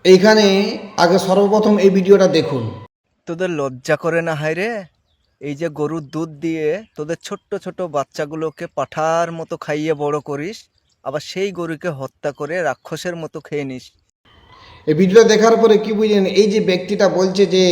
এইখানে আগে সর্বপ্রথম এই ভিডিওটা দেখুন। তোদের লজ্জা করে না হায় রে? এই যে গরুর দুধ দিয়ে তোদের ছোট্ট ছোট বাচ্চাগুলোকে পাঠার মতো খাইয়ে বড় করিস, আবার সেই গরুকে হত্যা করে রাক্ষসের মতো খেয়ে নিস। এই ভিডিওটা দেখার পরে কি বুঝলেন? এই যে ব্যক্তিটা বলছে যে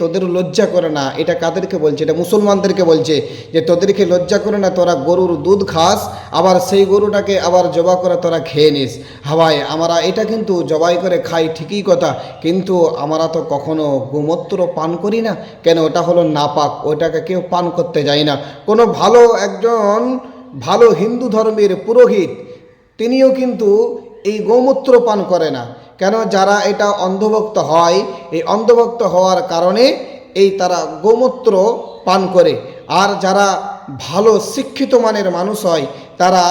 তোদের লজ্জা করে না, এটা কাদেরকে বলছে? এটা মুসলমানদেরকে বলছে যে তোদেরকে লজ্জা করে না, তোরা গরুর দুধ খাস, আবার সেই গরুটাকে আবার জবাই করে তোরা খেয়ে নিস। হাওয়ায় আমরা এটা কিন্তু জবাই করে খাই ঠিকই কথা, কিন্তু আমরা তো কখনো গোমূত্র পান করি না। কেন? ওটা হলো নাপাক, ওইটাকে কেউ পান করতে যায় না। কোনো ভালো একজন ভালো হিন্দু ধর্মের পুরোহিত তিনিও কিন্তু এই গোমূত্র পান করে না। কেন? যারা এটা অন্ধভক্ত হয়, এই অন্ধভক্ত হওয়ার কারণে এই তারা গোমূত্র পান করে। আর যারা ভালো শিক্ষিত মানের মানুষ হয় তারা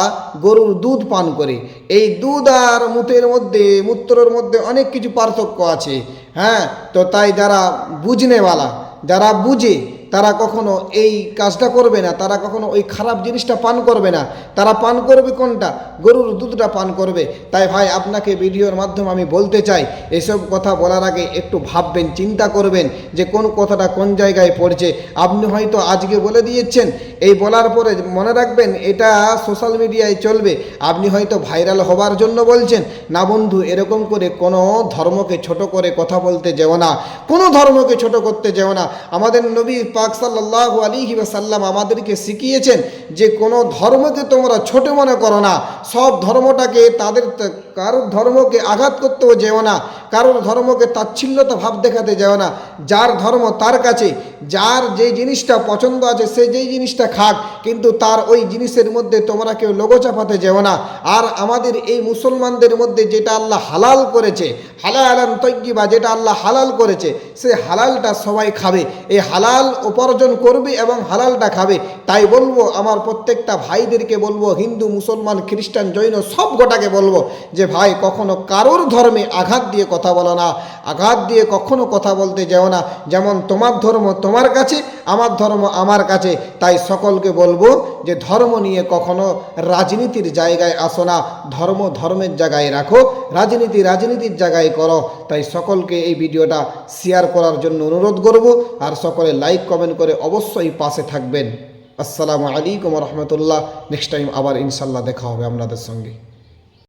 গরুর দুধ পান করে। এই দুধ আর মূত্রের মধ্যে অনেক কিছু পার্থক্য আছে। হ্যাঁ, তো তাই যারা বুঝনেওয়ালা, যারা বুঝে, তারা কখনো এই কাজটা করবে না, তারা কখনো ওই খারাপ জিনিসটা পান করবে না। তারা পান করবে কোনটা? গরুর দুধটা পান করবে। তাই ভাই, আপনাকে ভিডিওর মাধ্যমে আমি বলতে চাই, এসব কথা বলার আগে একটু ভাববেন, চিন্তা করবেন যে কোন কথাটা কোন জায়গায় পড়ছে। আপনি হয়তো আজকে বলে দিয়েছেন, এই বলার পরে মনে রাখবেন এটা সোশ্যাল মিডিয়ায় চলবে, আপনি হয়তো ভাইরাল হবার জন্য বলছেন। না বন্ধু, এরকম করে কোনো ধর্মকে ছোট করে কথা বলতে যেও না, কোনো ধর্মকে ছোট করতে যেও না। আমাদের নবী পাক সাল্লাল্লাহু আলাইহি ওয়াসাল্লাম আমাদেরকে শিখিয়েছেন যে কোনো ধর্মকে তোমরা ছোট মনে করো না, সব ধর্মটাকে কারোর ধর্মকে আঘাত করতেও যেও না, কারোর ধর্মকে তাচ্ছিল্যতা ভাব দেখাতে যেও না। যার ধর্ম তার কাছে, যার যে জিনিসটা পছন্দ আছে সে যেই জিনিসটা খাক, কিন্তু তার ওই জিনিসের মধ্যে তোমরা কেউ লোগো চাপাতে যেও না। আর আমাদের এই মুসলমানদের মধ্যে যেটা আল্লাহ হালাল করেছে, হালালান তাইয়্যিবা, যেটা আল্লাহ হালাল করেছে, সে হালালটা সবাই খাবে, এই হালাল উপার্জন করবে এবং হালালটা খাবে। তাই বলবো, আমার প্রত্যেকটা ভাইদেরকে বলবো, হিন্দু মুসলমান খ্রিস্টান জৈন সব গোটাকে বলবো যে ভাই, কখনো কারোর ধর্মে আঘাত দিয়ে কথা বলো না, আঘাত দিয়ে কখনো কথা বলতে যেও না। যেমন তোমার ধর্ম তোমার কাছে, আমার ধর্ম আমার কাছে। তাই সকলকে বলবো যে ধর্ম নিয়ে কখনো রাজনীতির জায়গায় আসো না, ধর্ম ধর্মের জায়গায় রাখো, রাজনীতি রাজনীতির জায়গায় করো। তাই সকলকে এই ভিডিওটা শেয়ার করার জন্য অনুরোধ করব, আর সকলে লাইক কমেন্ট করে অবশ্যই পাশে থাকবেন। আসসালামু আলাইকুম রহমতুল্লাহ। নেক্সট টাইম আবার ইনশাল্লাহ দেখা হবে আপনাদের সঙ্গে।